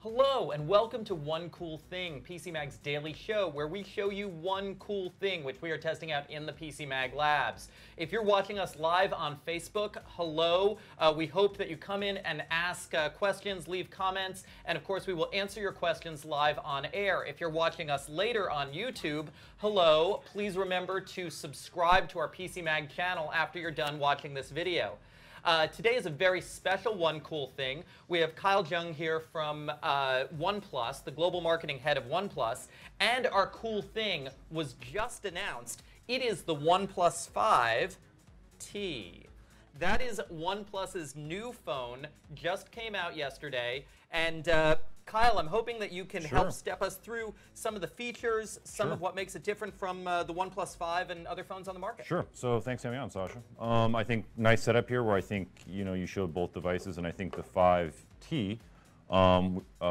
Hello and welcome to One Cool Thing, PC Mag's daily show where we show you one cool thing which we are testing out in the PC Mag labs. If you're watching us live on Facebook, hello. We hope that you come in and ask questions, leave comments, and of course we will answer your questions live on air. If you're watching us later on YouTube, hello. Please remember to subscribe to our PC Mag channel after you're done watching this video. Today is a very special One Cool Thing. We have Kyle Jung here from OnePlus, the global marketing head of OnePlus, and our cool thing was just announced. It is the OnePlus 5T. That is OnePlus's new phone, just came out yesterday, and Kyle, I'm hoping that you can help step us through some of the features, some of what makes it different from the OnePlus 5 and other phones on the market. Sure. So thanks for having me on, Sasha. I think nice setup here where I think you showed both devices, and I think the 5T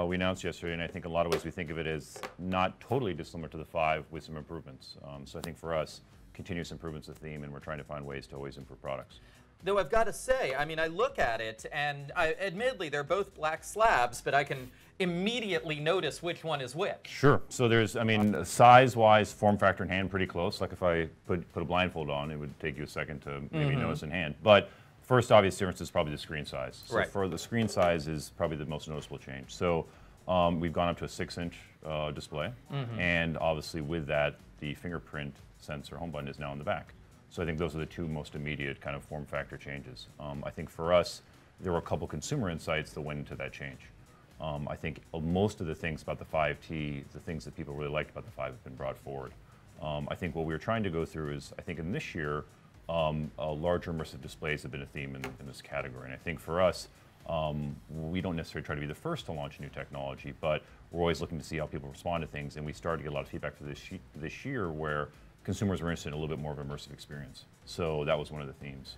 we announced yesterday, and I think in a lot of ways we think of it as not totally dissimilar to the 5 with some improvements. So I think for us, continuous improvements is the theme, and we're trying to find ways to always improve products. Though I've got to say, I mean, I look at it, and admittedly, they're both black slabs, but I can immediately notice which one is which. Sure. So there's, I mean, size-wise, form factor and hand pretty close. Like if I put a blindfold on, it would take you a second to maybe notice in hand. But first obvious difference is probably the screen size. So for the screen size is probably the most noticeable change. So we've gone up to a 6-inch display, and obviously with that, the fingerprint sensor home button is now in the back. So I think those are the two most immediate kind of form factor changes. I think for us, there were a couple consumer insights that went into that change. I think most of the things about the 5T, the things that people really liked about the 5 have been brought forward. I think what we were trying to go through is, I think in this year, larger immersive displays have been a theme in this category. And I think for us, we don't necessarily try to be the first to launch new technology, but we're always looking to see how people respond to things. And we started to get a lot of feedback for this year where consumers were interested in a little bit more of an immersive experience. So that was one of the themes.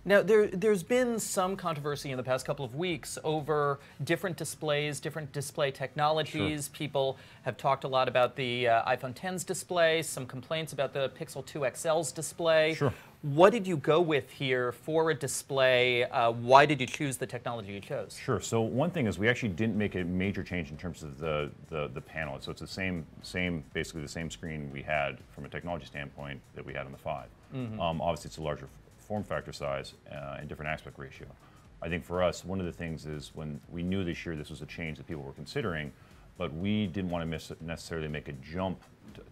Now, there's been some controversy in the past couple of weeks over different displays, different display technologies. People have talked a lot about the iPhone X's display, some complaints about the Pixel 2 XL's display. What did you go with here for a display? Why did you choose the technology you chose? Sure. So one thing is we actually didn't make a major change in terms of the panel. So it's the basically the same screen we had from a technology standpoint that we had on the 5. Obviously, it's a larger form factor size and different aspect ratio. I think for us, one of the things is when we knew this year this was a change that people were considering, but we didn't want to necessarily make a jump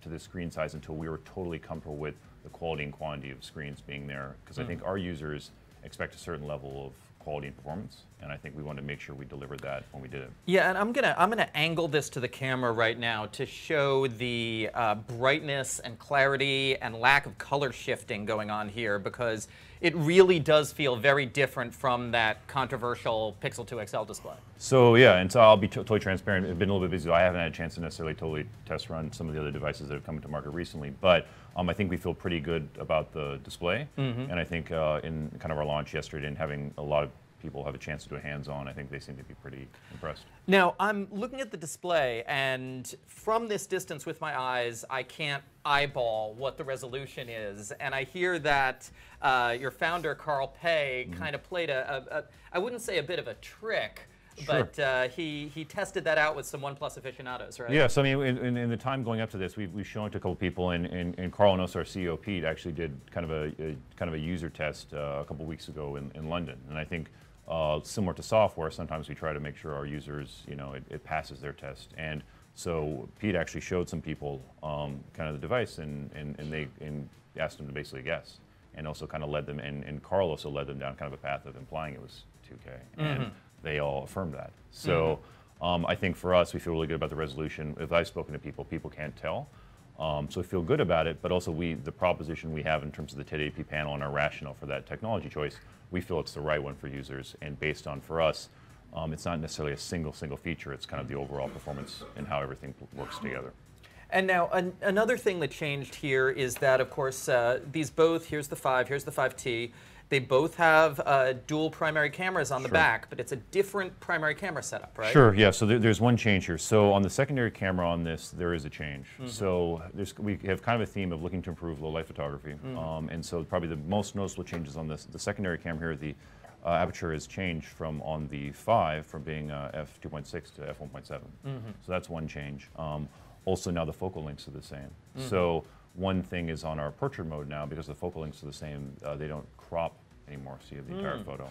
to the screen size until we were totally comfortable with the quality and quantity of screens being there, because I think our users expect a certain level of quality and performance, and I think we wanted to make sure we delivered that when we did it. Yeah, and I'm gonna angle this to the camera right now to show the brightness and clarity and lack of color shifting going on here, because it really does feel very different from that controversial Pixel 2 XL display. So yeah, and so I'll be totally transparent. I've been a little bit busy, so I haven't had a chance to necessarily totally test run some of the other devices that have come to market recently, but I think we feel pretty good about the display, and I think in kind of our launch yesterday and having a lot of people have a chance to do a hands-on, I think they seem to be pretty impressed. Now, I'm looking at the display, and from this distance with my eyes, I can't eyeball what the resolution is. And I hear that your founder, Carl Pei, kind of played I wouldn't say a bit of a trick, but he tested that out with some OnePlus aficionados, right? Yeah, so I mean, in the time going up to this, we've shown it to a couple people, and Carl and also our CEO Pete actually did kind of a user test a couple weeks ago in London, and I think similar to software, sometimes we try to make sure our users, it passes their test, and so Pete actually showed some people kind of the device, and they asked them to basically guess, and also kind of led them, and Carl also led them down kind of a path of implying it was 2K, and they all affirmed that. So I think for us, we feel really good about the resolution. If I've spoken to people, people can't tell. So we feel good about it, but also the proposition we have in terms of the 1080p panel and our rationale for that technology choice, we feel it's the right one for users. And based on, for us, it's not necessarily a single feature, it's kind of the overall performance and how everything works together. And now another thing that changed here is that, of course, these both, here's the 5, here's the 5T, they both have dual primary cameras on the back, but it's a different primary camera setup, right? Sure, yeah, so there's one change here. So on the secondary camera on this, there is a change. So we have kind of a theme of looking to improve low light photography. And so probably the most noticeable changes on this, the secondary camera here, aperture has changed from on the 5 from being f2.6 to f1.7. So that's one change. Also now the focal lengths are the same. So one thing is on our portrait mode now, because the focal lengths are the same, they don't crop anymore, so you have the entire photo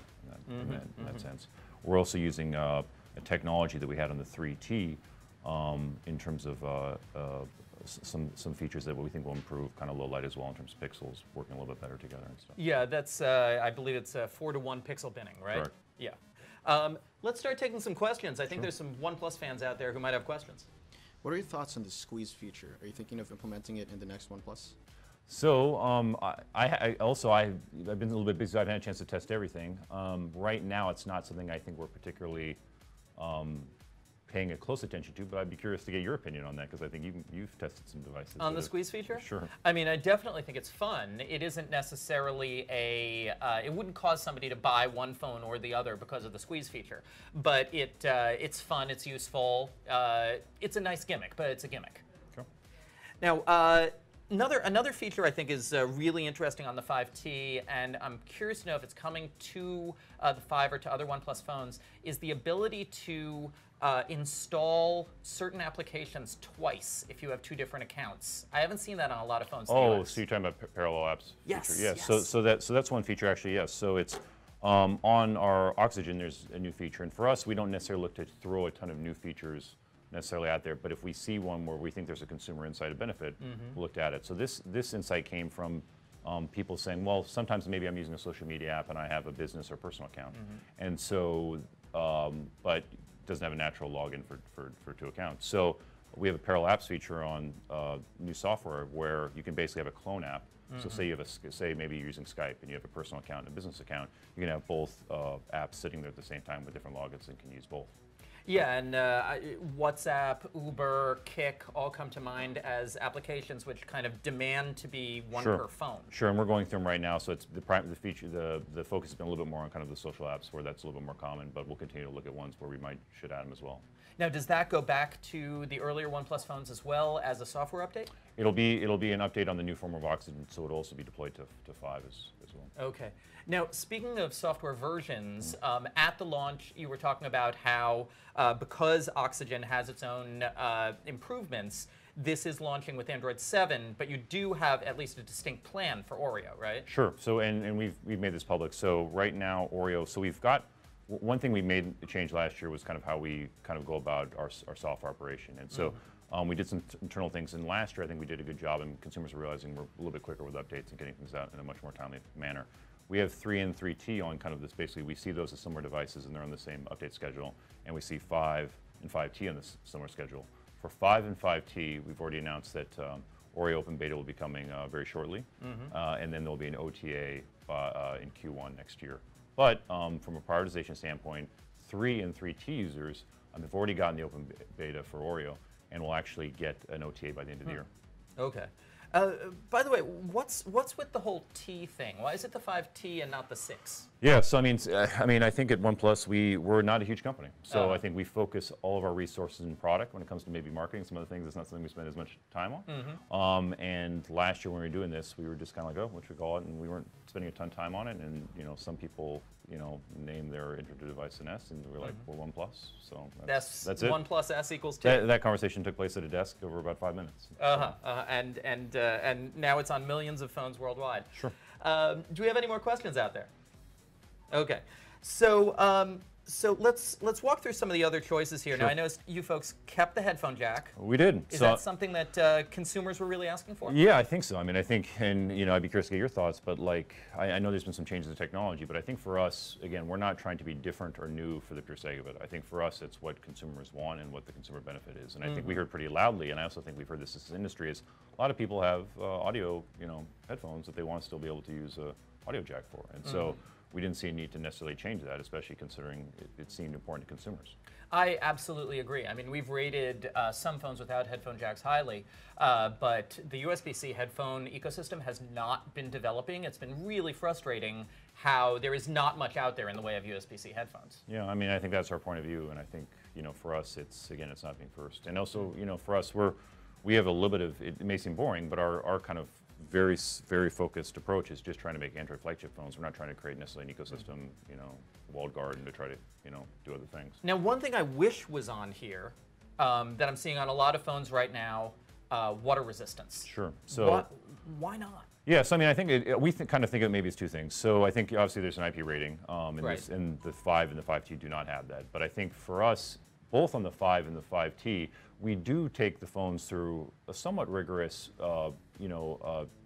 in that sense. We're also using a technology that we had on the 3T in terms of some features that we think will improve kind of low light as well in terms of pixels working a little bit better together and stuff. Yeah, that's, I believe it's 4:1 pixel binning, right? Correct. Yeah. Let's start taking some questions. I think there's some OnePlus fans out there who might have questions. What are your thoughts on the squeeze feature? Are you thinking of implementing it in the next OnePlus? So I've been a little bit busy. So I haven't had a chance to test everything. Right now, it's not something I think we're particularly paying a close attention to, but I'd be curious to get your opinion on that, because I think you've tested some devices. On the squeeze feature? Sure. I mean, I definitely think it's fun. It isn't necessarily it wouldn't cause somebody to buy one phone or the other because of the squeeze feature. But it's fun, it's useful. It's a nice gimmick, but it's a gimmick. Sure. Now, another feature I think is really interesting on the 5T, and I'm curious to know if it's coming to the 5 or to other OnePlus phones, is the ability to install certain applications twice if you have 2 different accounts. I haven't seen that on a lot of phones. Oh, so you're talking about parallel apps? Yes. Feature. Yes. So that's one feature actually. Yes. So it's on our Oxygen. There's a new feature, and for us, we don't necessarily look to throw a ton of new features necessarily out there, but if we see one where we think there's a consumer insight of benefit, we'll look at it. So this insight came from people saying, well, sometimes maybe I'm using a social media app and I have a business or personal account, and so but doesn't have a natural login for 2 accounts. So we have a parallel apps feature on new software where you can basically have a clone app. So say you have say maybe you're using Skype and you have a personal account and a business account, you can have both apps sitting there at the same time with different logins and can use both. Yeah, and WhatsApp, Uber, Kik all come to mind as applications which kind of demand to be one per phone. Sure, and we're going through them right now, so it's the feature, the focus has been a little bit more on kind of the social apps where that's a little bit more common, but we'll continue to look at ones where we should add them as well. Now, does that go back to the earlier OnePlus phones as well as a software update? It'll be an update on the new form of Oxygen, so it'll also be deployed to 5 as well. Okay. Now, speaking of software versions, at the launch, you were talking about how because Oxygen has its own improvements, this is launching with Android 7, but you do have at least a distinct plan for Oreo, right? Sure. So, and we've made this public. So right now, Oreo. So we've got one thing we made a change last year was kind of how we kind of go about our software operation, and so. We did some internal things, and last year I think we did a good job, and consumers are realizing we're a little bit quicker with updates and getting things out in a much more timely manner. We have 3 and 3T on kind of this, basically we see those as similar devices and they're on the same update schedule, and we see 5 and 5T on this similar schedule. For 5 and 5T, we've already announced that Oreo Open Beta will be coming very shortly, and then there'll be an OTA in Q1 next year. But from a prioritization standpoint, 3 and 3T users have already gotten the Open Beta for Oreo, and we'll actually get an OTA by the end of the year. Okay. By the way, what's with the whole T thing? Why is it the 5T and not the 6? Yeah, so I mean, I think at OnePlus we're not a huge company, so I think we focus all of our resources in product when it comes to maybe marketing. Some other things, it's not something we spend as much time on. And last year when we were doing this, we were just kind of like, oh, what should we call it? And we weren't spending a ton of time on it. And some people name their introductive device an S, and we're like, we're OnePlus. So that's it. OnePlus S equals 2. That conversation took place at a desk over about 5 minutes. And now it's on millions of phones worldwide. Sure. Do we have any more questions out there? Okay, so let's walk through some of the other choices here. Sure. Now I noticed you folks kept the headphone jack. We did. Is that something that consumers were really asking for? Yeah, I think so. I mean, I think, and I'd be curious to get your thoughts. But like, I know there's been some changes in technology, but I think for us, again, we're not trying to be different or new for the pure sake of it. I think for us, it's what consumers want and what the consumer benefit is. And I think we heard pretty loudly, and I also think we've heard this as an industry, is a lot of people have audio, headphones that they want to still be able to use a audio jack for, and so. We didn't see a need to necessarily change that, especially considering it seemed important to consumers. I absolutely agree. I mean, we've rated some phones without headphone jacks highly, but the USB-C headphone ecosystem has not been developing. It's been really frustrating how there is not much out there in the way of USB-C headphones. Yeah, I mean, I think that's our point of view, and I think, for us, it's not being first. And also, for us, we have a little bit of, it may seem boring, but our kind of very focused approach is just trying to make Android flagship phones. We're not trying to create necessarily an ecosystem, walled garden to try to, do other things. Now, one thing I wish was on here that I'm seeing on a lot of phones right now, water resistance. Sure. So why not? Yeah, so I mean, I think we kind of think of maybe it's two things. So I think obviously there's an IP rating, and the 5 and the 5T do not have that. But I think for us, both on the 5 and the 5T, we do take the phones through a somewhat rigorous,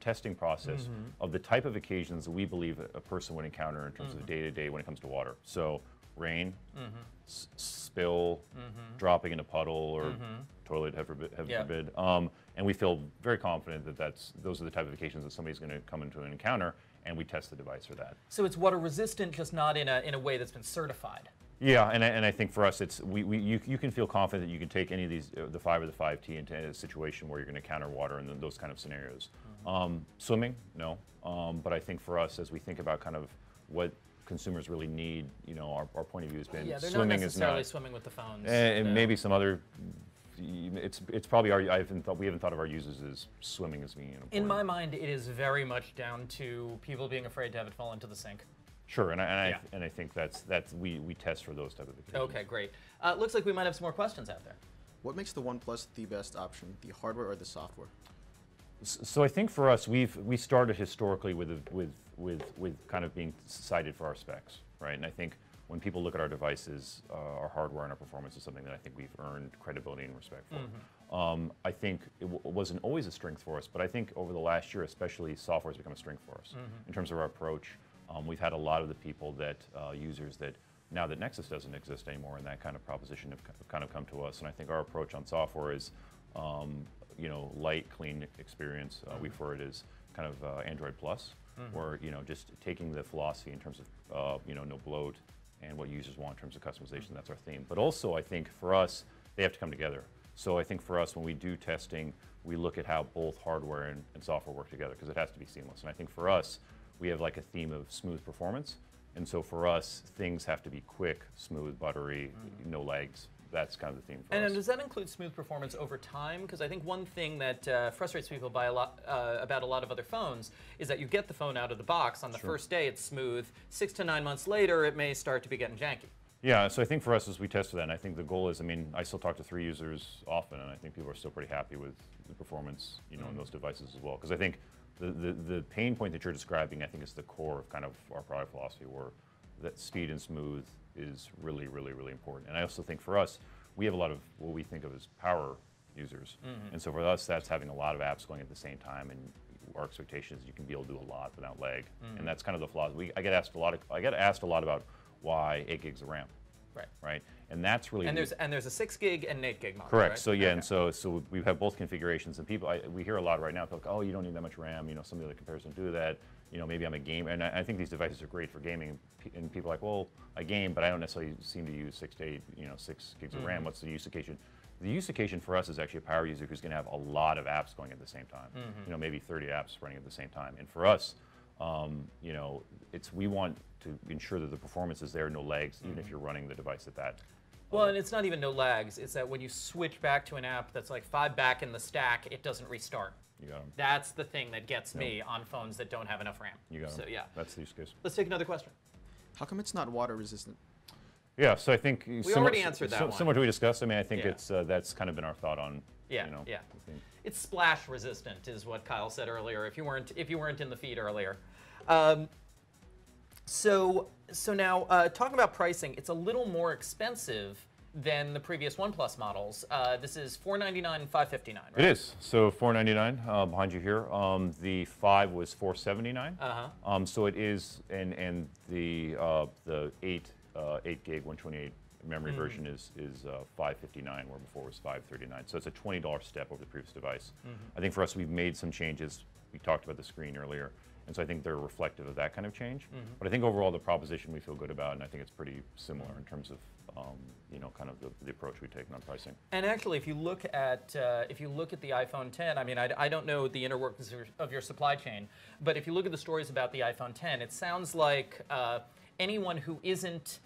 testing process of the type of occasions that we believe a person would encounter in terms of day-to-day when it comes to water. So rain, spill, dropping in a puddle or toilet, heaven forbid. And we feel very confident that those are the type of occasions that somebody's going to come into an encounter, and we test the device for that. So it's water resistant, just not in a way that's been certified. Yeah, and I think for us, it's you can feel confident that you can take any of these, the 5 or the 5T, into a situation where you're going to counter water in those kind of scenarios. Swimming, no. But I think for us, as we think about kind of what consumers really need, our point of view has been they're swimming not necessarily swimming with the phones. And maybe some other. It's probably we haven't thought of our users as swimming as being important. In my mind, it is very much down to people being afraid to have it fall into the sink. Sure, and I think that's we test for those type of occasions. Okay, great. Looks like we might have some more questions out there. What makes the OnePlus the best option, the hardware or the software? So I think for us, we started historically with kind of being cited for our specs, right? And I think when people look at our devices, our hardware and our performance is something that I think we've earned credibility and respect for. I think it wasn't always a strength for us, but I think over the last year, especially, software has become a strength for us in terms of our approach. We've had a lot of the people that users that now that Nexus doesn't exist anymore, and that kind of proposition have kind of come to us. And I think our approach on software is, light, clean experience. We refer it as kind of Android Plus, or just taking the philosophy in terms of no bloat and what users want in terms of customization. That's our theme. But also, I think for us, they have to come together. So I think for us, when we do testing, we look at how both hardware and software work together, because it has to be seamless. And I think for us, we have like a theme of smooth performance. And so for us, things have to be quick, smooth, buttery, no lags. That's kind of the theme for us. And does that include smooth performance over time? Because I think one thing that frustrates people about a lot of other phones is that you get the phone out of the box. On the first day, it's smooth. 6 to 9 months later, it may start to be getting janky. Yeah, so I think for us, as we test for that, and I think the goal is, I still talk to 3 users often, and I think people are still pretty happy with the performance, in those devices as well. Because I think the pain point that you're describing, I think, is the core of kind of our product philosophy, where that speed and smooth is really, really, really important. And I also think for us, we have a lot of what we think of as power users. And so for us, that's having a lot of apps going at the same time, and our expectation is you can be able to do a lot without lag. And that's kind of the philosophy. I get asked a lot about why 8 gigs of RAM. Right. And that's really there's a 6 gig and an 8 gig model. Correct. Right? So yeah, and so we have both configurations, and people we hear a lot right now. Like, oh, you don't need that much RAM. Some of the other comparisons do that. Maybe I'm a gamer, and I think these devices are great for gaming. And people are like, well, I game, but I don't necessarily seem to use 6 to 8, 6 gigs of RAM. What's the use occasion? The use occasion for us is actually a power user who's going to have a lot of apps going at the same time. Maybe 30 apps running at the same time. And for us, we want to ensure that the performance is there, no lags, even if you're running the device at that. Well, and it's not even no lags. It's that when you switch back to an app that's like 5 back in the stack, it doesn't restart. You got 'em. That's the thing that gets me on phones that don't have enough RAM. You got 'em. So yeah. That's the use case. Let's take another question. How come it's not water resistant? Yeah, so I think we already answered that one. Similar to what we discussed. I think it's that's kind of been our thought on. Yeah. It's splash resistant, is what Kyle said earlier. If you weren't in the feed earlier. So now talking about pricing, it's a little more expensive than the previous OnePlus models. This is $499 and $559, right? It is. So $499 behind you here. The 5 was $479. So it is, and the 8 gig 128 memory version is $559, where before it was $539. So it's a $20 step over the previous device. I think for us, we've made some changes. We talked about the screen earlier. And so I think they're reflective of that kind of change. But I think overall the proposition we feel good about, and I think it's pretty similar in terms of kind of the approach we've taken on pricing. And actually, if you look at the iPhone 10, I don't know the inner workings of your supply chain, but if you look at the stories about the iPhone 10, it sounds like anyone who isn't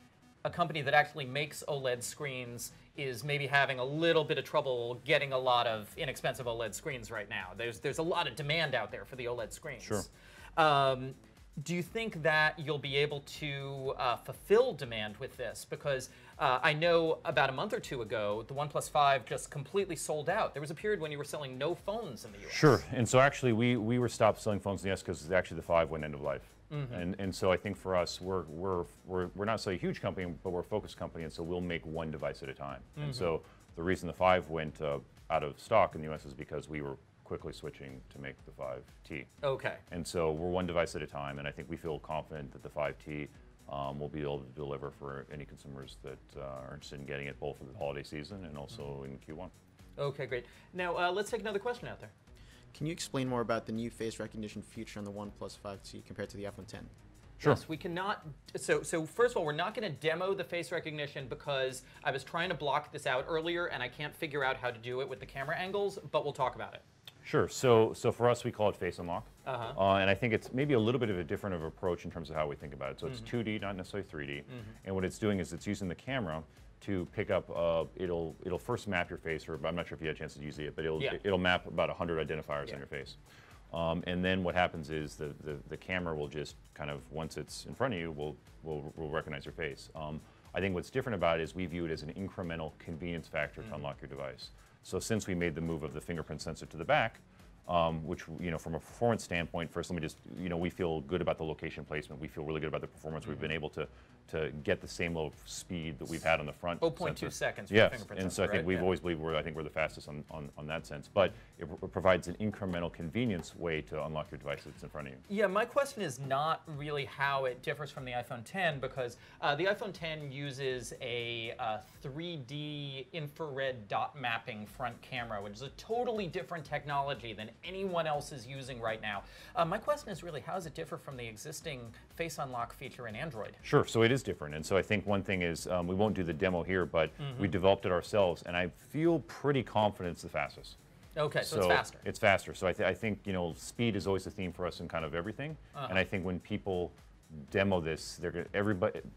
a company that actually makes OLED screens is maybe having a little bit of trouble getting a lot of inexpensive OLED screens right now. There's a lot of demand out there for the OLED screens. Sure. Do you think that you'll be able to fulfill demand with this? Because I know about a month or two ago, the OnePlus 5 just completely sold out. There was a period when you were selling no phones in the US. Sure, and so actually we were stopped selling phones in the US because actually the 5 went end of life. And so I think for us, we're not so a huge company, but we're a focused company, and so we'll make one device at a time. And so the reason the 5 went out of stock in the US is because we were quickly switching to make the 5T. Okay. And so we're one device at a time, and I think we feel confident that the 5T will be able to deliver for any consumers that are interested in getting it both for the holiday season and also in Q1. Okay, great. Now let's take another question out there. Can you explain more about the new face recognition feature on the OnePlus 5T compared to the iPhone 10? Sure. Yes, we cannot. So first of all, we're not going to demo the face recognition because I was trying to block this out earlier and I can't figure out how to do it with the camera angles, but we'll talk about it. Sure. So for us, we call it Face Unlock, and I think it's maybe a little bit of a different approach in terms of how we think about it. So it's 2D, not necessarily 3D, and what it's doing is it's using the camera to pick up. It'll first map your face, or I'm not sure if you had a chance to use it, but it'll map about 100 identifiers on your face, and then what happens is the camera will just kind of, once it's in front of you, will recognize your face. I think what's different about it is we view it as an incremental convenience factor to unlock your device. So since we made the move of the fingerprint sensor to the back, which, from a performance standpoint, first let me just, we feel good about the location placement. We feel really good about the performance. We've been able to get the same level of speed that we've had on the front 0.2 seconds for yes, the fingerprint and sensor, so I think we've always believed we're the fastest on that sense. But it provides an incremental convenience way to unlock your device that's in front of you. Yeah, my question is not really how it differs from the iPhone 10 because the iPhone 10 uses a 3D infrared dot mapping front camera, which is a totally different technology than anyone else is using right now. My question is really, how does it differ from the existing Face Unlock feature in Android? Sure, so it is different, and so I think one thing is, we won't do the demo here, but we developed it ourselves, and I feel pretty confident it's the fastest. Okay, so it's faster. It's faster, so I think, speed is always a theme for us in kind of everything, and I think when people demo this,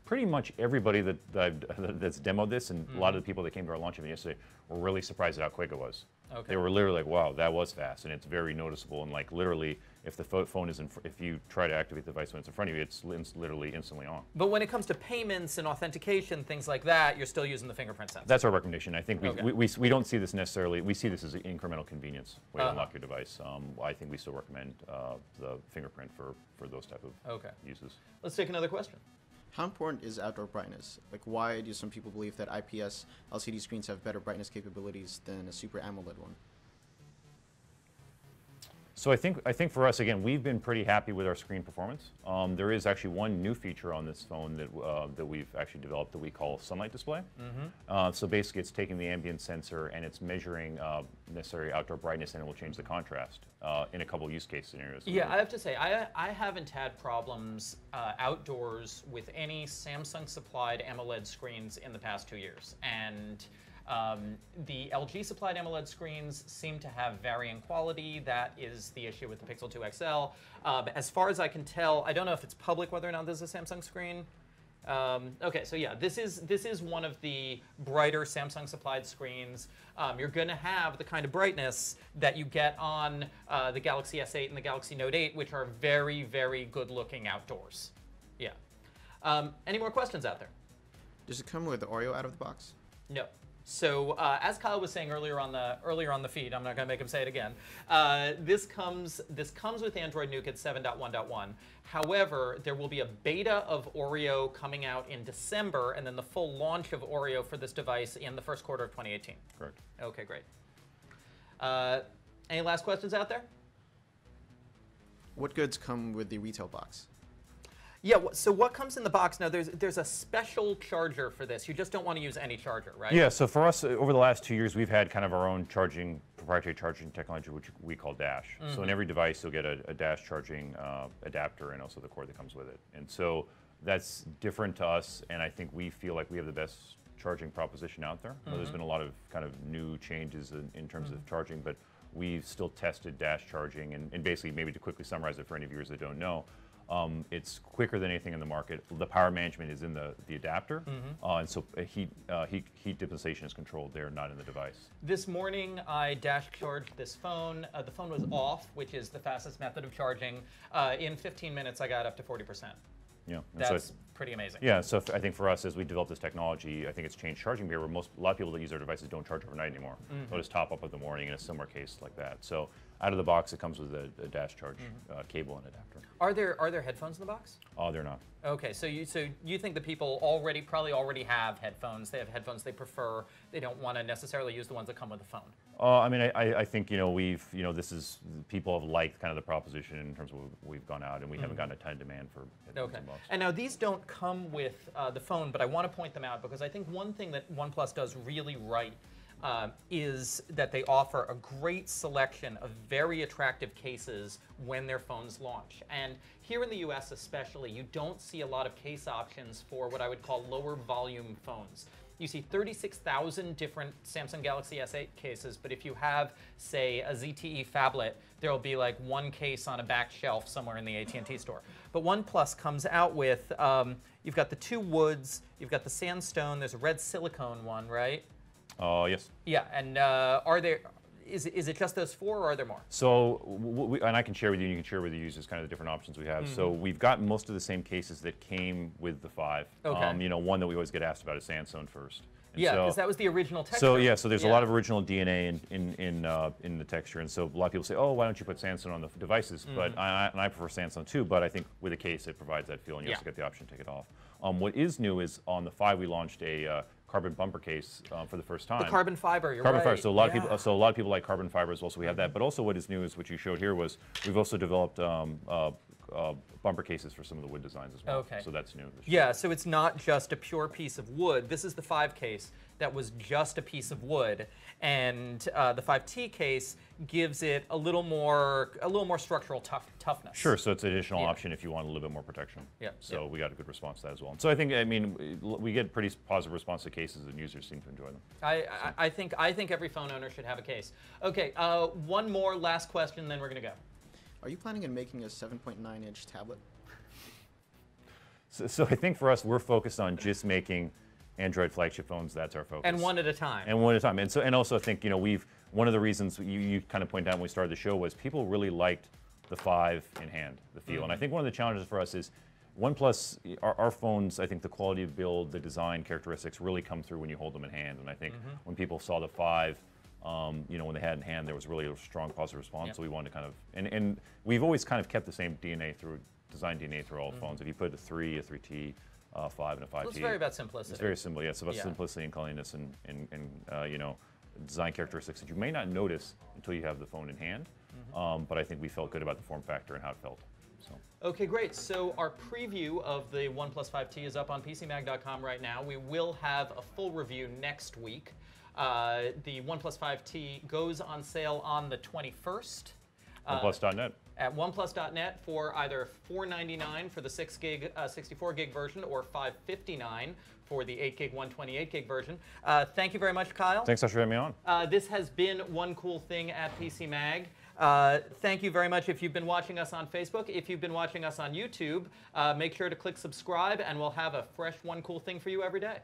pretty much everybody that's demoed this, and a lot of the people that came to our launch event yesterday were really surprised at how quick it was. Okay. They were literally like, wow, that was fast, and it's very noticeable, and like literally, if the phone is if you try to activate the device when it's in front of you, it's literally instantly on. But when it comes to payments and authentication, things like that, you're still using the fingerprint sensor. That's our recommendation. I think we don't see this necessarily, we see this as an incremental convenience way to unlock your device. I think we still recommend the fingerprint for those type of uses. Let's take another question. How important is outdoor brightness? Like, why do some people believe that IPS LCD screens have better brightness capabilities than a Super AMOLED one? So I think for us, again, we've been pretty happy with our screen performance. There is actually one new feature on this phone that we've actually developed that we call sunlight display. So basically, it's taking the ambient sensor and it's measuring necessary outdoor brightness, and it will change the contrast in a couple of use case scenarios. Yeah, I have to say, I haven't had problems outdoors with any Samsung supplied AMOLED screens in the past 2 years, and the LG supplied AMOLED screens seem to have varying quality. That is the issue with the Pixel 2 XL. As far as I can tell, I don't know if it's public whether or not this is a Samsung screen. Okay, so yeah, this is one of the brighter Samsung supplied screens. You're going to have the kind of brightness that you get on the Galaxy S8 and the Galaxy Note 8, which are very, very good looking outdoors. Yeah. Any more questions out there? Does it come with the Oreo out of the box? No. So as Kyle was saying earlier on the feed, I'm not going to make him say it again. This comes with Android Nougat 7.1.1. However, there will be a beta of Oreo coming out in December, and then the full launch of Oreo for this device in the first quarter of 2018. Correct. Okay, great. Any last questions out there? What goods come with the retail box? Yeah, so what comes in the box? Now, there's a special charger for this. You just don't want to use any charger, right? Yeah, so for us, over the last 2 years, we've had kind of our own proprietary charging technology, which we call Dash. So in every device, you'll get a Dash charging adapter and also the cord that comes with it. And so that's different to us, and I think we feel like we have the best charging proposition out there. There's been a lot of kind of new changes in terms of charging, but we've still tested Dash charging, and basically, maybe to quickly summarize it for any viewers that don't know, It's quicker than anything in the market. The power management is in the adapter, and so heat dissipation is controlled there, not in the device. This morning, I dash charged this phone. The phone was off, which is the fastest method of charging. In 15 minutes, I got up to 40%. Yeah, and That's pretty amazing. Yeah, so I think for us, as we develop this technology, I think it's changed charging behavior. A lot of people that use our devices don't charge overnight anymore. They'll just top up in the morning in a similar case like that. So out of the box, it comes with a dash charge cable and adapter. Are there headphones in the box? Oh, they're not. Okay, so you think that people probably already have headphones. They have headphones they prefer. They don't want to necessarily use the ones that come with the phone. I mean, I think this is people have liked kind of the proposition in terms of we've gone out and we haven't gotten a ton of demand for headphones in the box. And now these don't come with the phone, but I want to point them out because I think one thing that OnePlus does really right is that they offer a great selection of very attractive cases when their phones launch. And here in the US especially, you don't see a lot of case options for what I would call lower volume phones. You see 36,000 different Samsung Galaxy S8 cases, but if you have, say, a ZTE phablet, there will be like one case on a back shelf somewhere in the AT&T store. But OnePlus comes out with, you've got the two woods, you've got the sandstone, there's a red silicone one, right? Oh, yes. Yeah, and is it just those four, or are there more? So, and I can share with you, and you can share with the users kind of the different options we have. So we've got most of the same cases that came with the 5. Okay. One that we always get asked about is sandstone first. And yeah, because that was the original texture. So there's a lot of original DNA in the texture, and so a lot of people say, oh, why don't you put sandstone on the devices? But I prefer sandstone too. But I think with a case, it provides that feel, and you also get the option to take it off. What is new is on the 5 we launched a carbon bumper case for the first time. The carbon fiber, you're carbon right. fiber. So a lot of people like carbon fiber as well. So we have that. But also, what is new is what you showed here was we've also developed bumper cases for some of the wood designs as well. Okay. So that's new. Yeah. So it's not just a pure piece of wood. This is the 5 case that was just a piece of wood, and the 5T case gives it a little more structural toughness. Sure. So it's an additional option if you want a little bit more protection. Yeah. So we got a good response to that as well. So I mean, we get pretty positive response to cases, and users seem to enjoy them. I think every phone owner should have a case. Okay. One more last question, then we're gonna go. Are you planning on making a 7.9-inch tablet? So I think for us, we're focused on just making Android flagship phones. That's our focus. And one at a time. And one at a time. And also I think one of the reasons you kind of pointed out when we started the show was people really liked the 5 in hand, the feel. And I think one of the challenges for us is OnePlus, our phones, I think the quality of build, the design characteristics really come through when you hold them in hand. And I think when people saw the 5, when they had it in hand, there was really a strong positive response. Yep. So we wanted to kind of, and we've always kind of kept the same design DNA through all phones. If you put a 3, a 3T, 5, and a 5T. So it's very about simplicity. It's very simple, yeah. It's about simplicity and cleanliness and design characteristics that you may not notice until you have the phone in hand. But I think we felt good about the form factor and how it felt. So. Okay, great. So our preview of the OnePlus 5T is up on PCMag.com right now. We will have a full review next week. The OnePlus 5T goes on sale on the 21st. OnePlus.net. At OnePlus.net for either $499 for the 6 gig, 64 gig version, or $559 for the 8 gig, 128 gig version. Thank you very much, Kyle. Thanks so much for having me on. This has been One Cool Thing at PC Mag. Thank you very much if you've been watching us on Facebook. If you've been watching us on YouTube, make sure to click subscribe, and we'll have a fresh One Cool Thing for you every day.